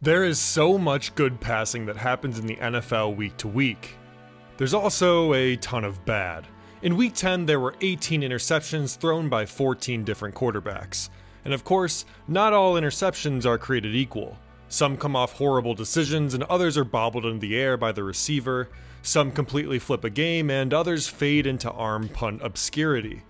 There is so much good passing that happens in the NFL week to week. There's also a ton of bad. In week 10, there were 18 interceptions thrown by 14 different quarterbacks. And of course, not all interceptions are created equal. Some come off horrible decisions and others are bobbled into the air by the receiver. Some completely flip a game and others fade into arm punt obscurity.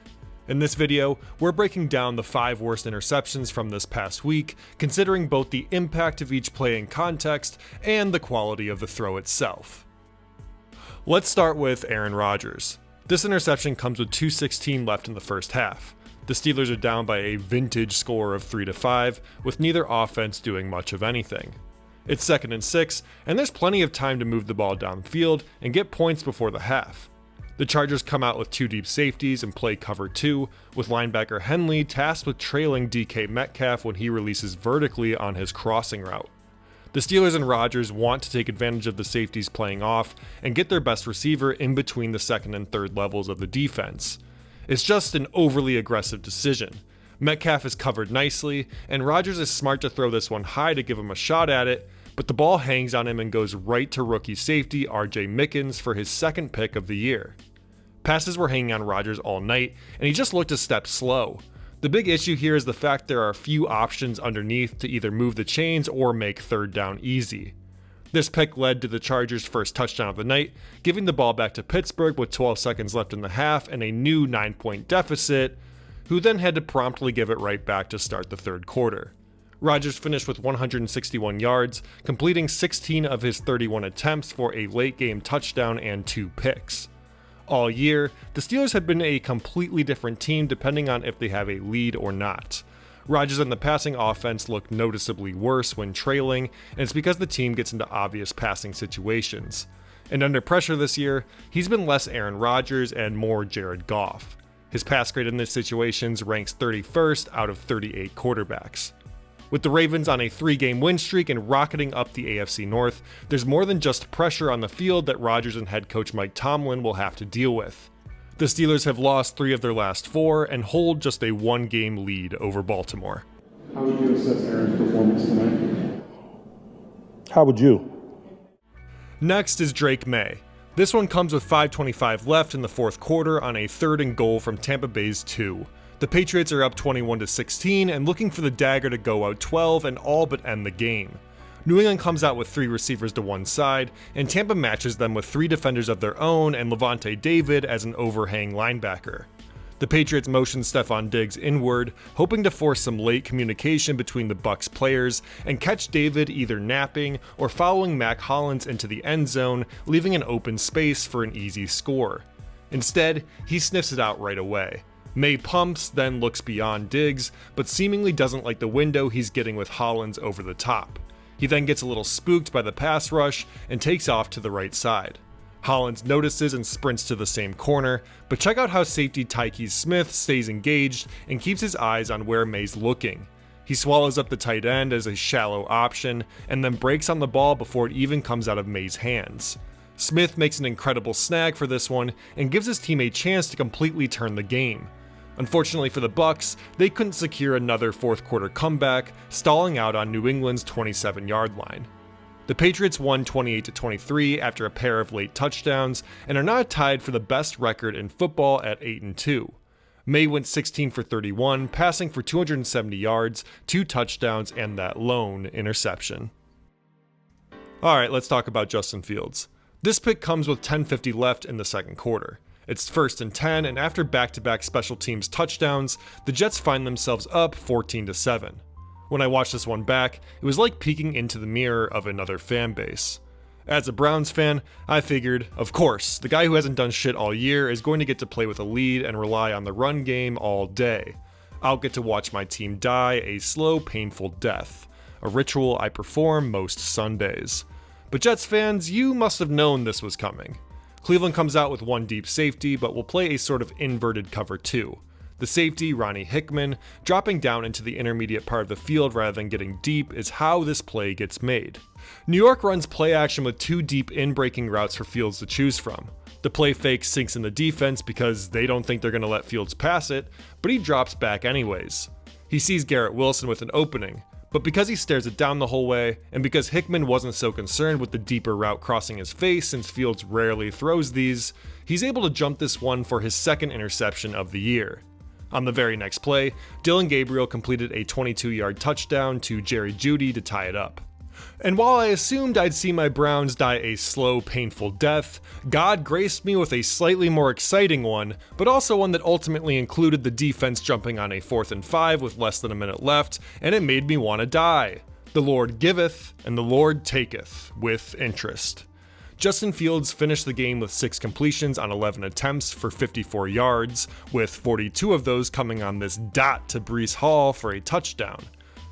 In this video, we're breaking down the 5 worst interceptions from this past week, considering both the impact of each play in context and the quality of the throw itself. Let's start with Aaron Rodgers. This interception comes with 2:16 left in the first half. The Steelers are down by a vintage score of 3-5, with neither offense doing much of anything. It's 2nd and 6, and there's plenty of time to move the ball downfield and get points before the half. The Chargers come out with 2 deep safeties and play cover 2, with linebacker Henley tasked with trailing DK Metcalf when he releases vertically on his crossing route. The Steelers and Rodgers want to take advantage of the safeties playing off and get their best receiver in between the 2nd and 3rd levels of the defense. It's just an overly aggressive decision. Metcalf is covered nicely, and Rodgers is smart to throw this one high to give him a shot at it, but the ball hangs on him and goes right to rookie safety RJ Mickens for his 2nd pick of the year. Passes were hanging on Rodgers all night, and he just looked a step slow. The big issue here is the fact there are few options underneath to either move the chains or make 3rd down easy. This pick led to the Chargers' first touchdown of the night, giving the ball back to Pittsburgh with 12 seconds left in the half and a new 9-point deficit, who then had to promptly give it right back to start the 3rd quarter. Rodgers finished with 161 yards, completing 16 of his 31 attempts for a late-game touchdown and 2 picks. All year, the Steelers have been a completely different team depending on if they have a lead or not. Rodgers and the passing offense look noticeably worse when trailing, and it's because the team gets into obvious passing situations. And under pressure this year, he's been less Aaron Rodgers and more Jared Goff. His pass grade in these situations ranks 31st out of 38 quarterbacks. With the Ravens on a 3-game win streak and rocketing up the AFC North, there's more than just pressure on the field that Rodgers and head coach Mike Tomlin will have to deal with. The Steelers have lost 3 of their last 4 and hold just a 1-game lead over Baltimore. How would you assess Aaron's performance tonight? How would you? Next is Drake Maye. This one comes with 5:25 left in the 4th quarter on a 3rd and goal from Tampa Bay's 2. The Patriots are up 21-16 and looking for the dagger to go out 12 and all but end the game. New England comes out with 3 receivers to one side, and Tampa matches them with 3 defenders of their own and Levante David as an overhang linebacker. The Patriots motion Stephon Diggs inward, hoping to force some late communication between the Bucs players and catch David either napping or following Mac Hollins into the end zone, leaving an open space for an easy score. Instead, he sniffs it out right away. Maye pumps, then looks beyond Diggs, but seemingly doesn't like the window he's getting with Hollins over the top. He then gets a little spooked by the pass rush and takes off to the right side. Hollins notices and sprints to the same corner, but check out how safety Tyke Smith stays engaged and keeps his eyes on where Maye's looking. He swallows up the tight end as a shallow option and then breaks on the ball before it even comes out of Maye's hands. Smith makes an incredible snag for this one and gives his team a chance to completely turn the game. Unfortunately for the Bucs, they couldn't secure another 4th quarter comeback, stalling out on New England's 27-yard line. The Patriots won 28-23 after a pair of late touchdowns and are now tied for the best record in football at 8-2. Maye went 16 for 31, passing for 270 yards, 2 touchdowns, and that lone interception. Alright, let's talk about Justin Fields. This pick comes with 10:50 left in the 2nd quarter. It's 1st and 10, and after back-to-back special teams touchdowns, the Jets find themselves up 14-7. When I watched this one back, it was like peeking into the mirror of another fan base. As a Browns fan, I figured, of course, the guy who hasn't done shit all year is going to get to play with a lead and rely on the run game all day. I'll get to watch my team die a slow, painful death, a ritual I perform most Sundays. But Jets fans, you must have known this was coming. Cleveland comes out with 1 deep safety, but will play a sort of inverted cover 2. The safety, Ronnie Hickman, dropping down into the intermediate part of the field rather than getting deep is how this play gets made. New York runs play action with 2 deep in-breaking routes for Fields to choose from. The play fake sinks in the defense because they don't think they're going to let Fields pass it, but he drops back anyways. He sees Garrett Wilson with an opening, But because he stares it down the whole way, and because Hickman wasn't so concerned with the deeper route crossing his face since Fields rarely throws these, he's able to jump this one for his second interception of the year. On the very next play, Dillon Gabriel completed a 22-yard touchdown to Jerry Jeudy to tie it up. And while I assumed I'd see my Browns die a slow, painful death, God graced me with a slightly more exciting one, but also one that ultimately included the defense jumping on a 4th and 5 with less than a minute left, and it made me want to die. The Lord giveth, and the Lord taketh, with interest. Justin Fields finished the game with 6 completions on 11 attempts for 54 yards, with 42 of those coming on this dot to Breece Hall for a touchdown.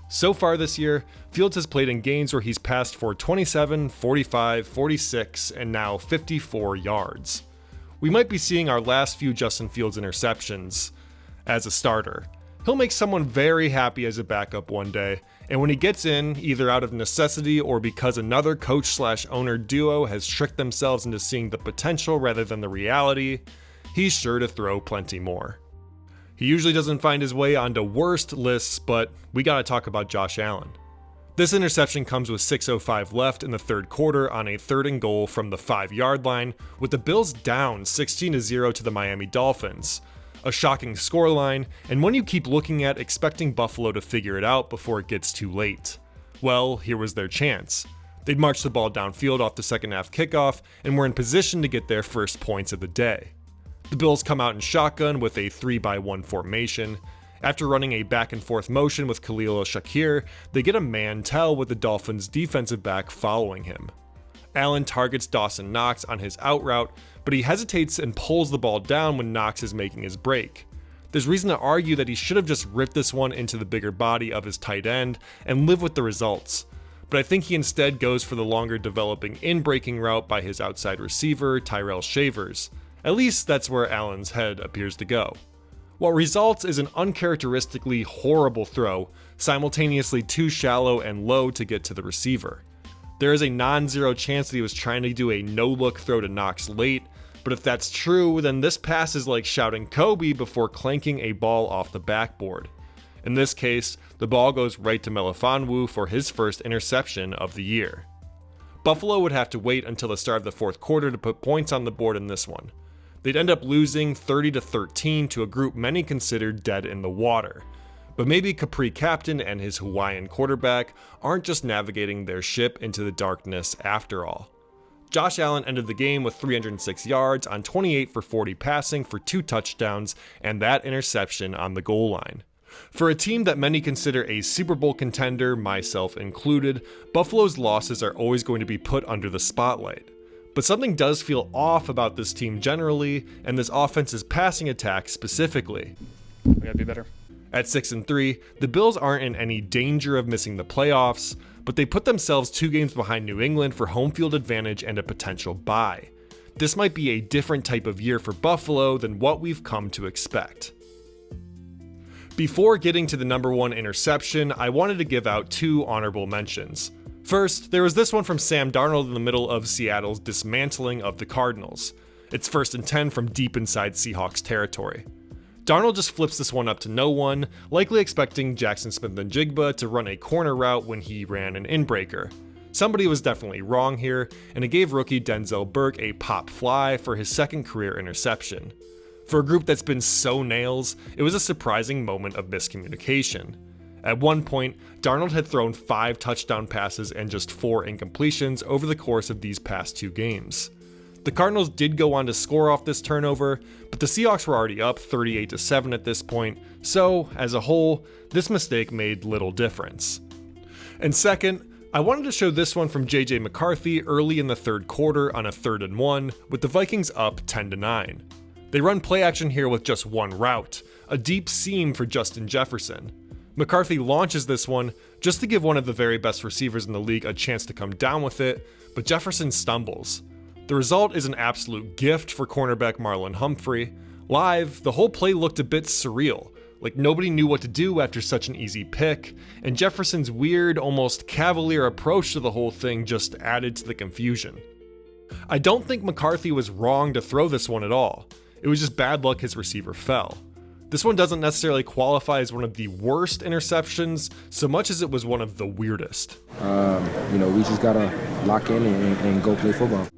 So far this year, Fields has played in games where he's passed for 27, 45, 46, and now 54 yards. We might be seeing our last few Justin Fields interceptions as a starter. He'll make someone very happy as a backup one day, and when he gets in, either out of necessity or because another coach/owner duo has tricked themselves into seeing the potential rather than the reality, he's sure to throw plenty more. He usually doesn't find his way onto worst lists, but we gotta talk about Josh Allen. This interception comes with 6:05 left in the third quarter on a 3rd and goal from the 5-yard line, with the Bills down 16-0 to the Miami Dolphins. A shocking scoreline, and one you keep looking at expecting Buffalo to figure it out before it gets too late. Well, here was their chance. They'd marched the ball downfield off the second half kickoff and were in position to get their first points of the day. The Bills come out in shotgun with a 3-by-1 formation. After running a back and forth motion with Khalil Shakir, they get a man tell with the Dolphins' defensive back following him. Allen targets Dawson Knox on his out route, but he hesitates and pulls the ball down when Knox is making his break. There's reason to argue that he should have just ripped this one into the bigger body of his tight end and live with the results. But I think he instead goes for the longer developing in-breaking route by his outside receiver, Tyrell Shavers. At least that's where Allen's head appears to go. What results is an uncharacteristically horrible throw, simultaneously too shallow and low to get to the receiver. There is a non-zero chance that he was trying to do a no-look throw to Knox late, but if that's true, then this pass is like shouting Kobe before clanking a ball off the backboard. In this case, the ball goes right to Melifonwu for his first interception of the year. Buffalo would have to wait until the start of the 4th quarter to put points on the board in this one. They'd end up losing 30-13 to a group many considered dead in the water. But maybe Capri Captain and his Hawaiian quarterback aren't just navigating their ship into the darkness after all. Josh Allen ended the game with 306 yards on 28 for 40 passing for 2 touchdowns and that interception on the goal line. For a team that many consider a Super Bowl contender, myself included, Buffalo's losses are always going to be put under the spotlight. But something does feel off about this team generally, and this offense's passing attack specifically. We gotta be better. At 6-3, the Bills aren't in any danger of missing the playoffs, but they put themselves 2 games behind New England for home field advantage and a potential bye. This might be a different type of year for Buffalo than what we've come to expect. Before getting to the number 1 interception, I wanted to give out 2 honorable mentions. First, there was this one from Sam Darnold in the middle of Seattle's dismantling of the Cardinals. It's 1st and 10 from deep inside Seahawks territory. Darnold just flips this one up to no one, likely expecting Jackson Smith-Njigba to run a corner route when he ran an inbreaker. Somebody was definitely wrong here, and it gave rookie Denzel Burke a pop fly for his 2nd career interception. For a group that's been so nails, it was a surprising moment of miscommunication. At one point, Darnold had thrown 5 touchdown passes and just 4 incompletions over the course of these past 2 games. The Cardinals did go on to score off this turnover, but the Seahawks were already up 38-7 at this point, so, as a whole, this mistake made little difference. And second, I wanted to show this one from JJ McCarthy early in the 3rd quarter on a 3rd and 1, with the Vikings up 10-9. They run play action here with just one route, a deep seam for Justin Jefferson. McCarthy launches this one just to give one of the very best receivers in the league a chance to come down with it, but Jefferson stumbles. The result is an absolute gift for cornerback Marlon Humphrey. Live, the whole play looked a bit surreal, like nobody knew what to do after such an easy pick, and Jefferson's weird, almost cavalier approach to the whole thing just added to the confusion. I don't think McCarthy was wrong to throw this one at all. It was just bad luck his receiver fell. This one doesn't necessarily qualify as one of the worst interceptions, so much as it was one of the weirdest. We just gotta lock in and go play football.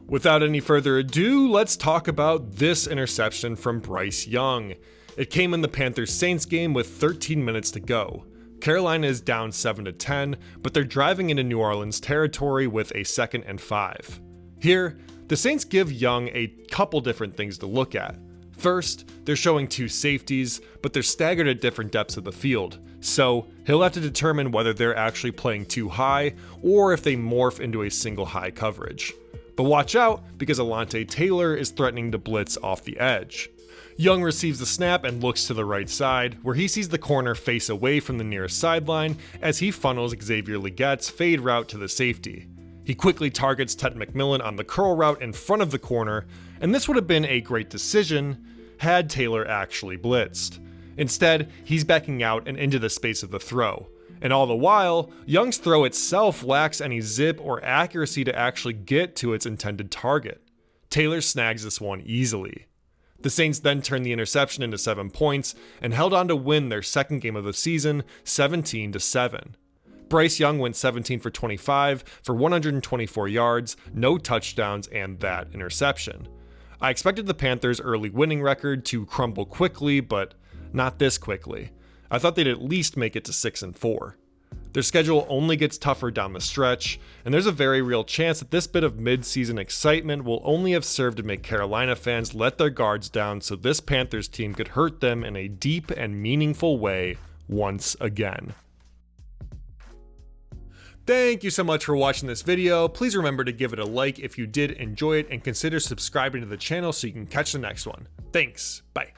Without any further ado, let's talk about this interception from Bryce Young. It came in the Panthers-Saints game with 13 minutes to go. Carolina is down 7-10, but they're driving into New Orleans territory with a 2nd and 5. Here, the Saints give Young a couple different things to look at. First, they're showing 2 safeties, but they're staggered at different depths of the field, so he'll have to determine whether they're actually playing too high or if they morph into a single high coverage. But watch out, because Alontae Taylor is threatening to blitz off the edge. Young receives the snap and looks to the right side, where he sees the corner face away from the nearest sideline as he funnels Xavier Legette's fade route to the safety. He quickly targets Ted McMillan on the curl route in front of the corner, and this would have been a great decision had Taylor actually blitzed. Instead, he's backing out and into the space of the throw. And all the while, Young's throw itself lacks any zip or accuracy to actually get to its intended target. Taylor snags this one easily. The Saints then turned the interception into 7 points and held on to win their 2nd game of the season, 17-7. Bryce Young went 17 for 25 for 124 yards, no touchdowns, and that interception. I expected the Panthers' early winning record to crumble quickly, but not this quickly. I thought they'd at least make it to 6-4. Their schedule only gets tougher down the stretch, and there's a very real chance that this bit of mid-season excitement will only have served to make Carolina fans let their guards down so this Panthers team could hurt them in a deep and meaningful way once again. Thank you so much for watching this video. Please remember to give it a like if you did enjoy it and consider subscribing to the channel so you can catch the next one. Thanks, bye.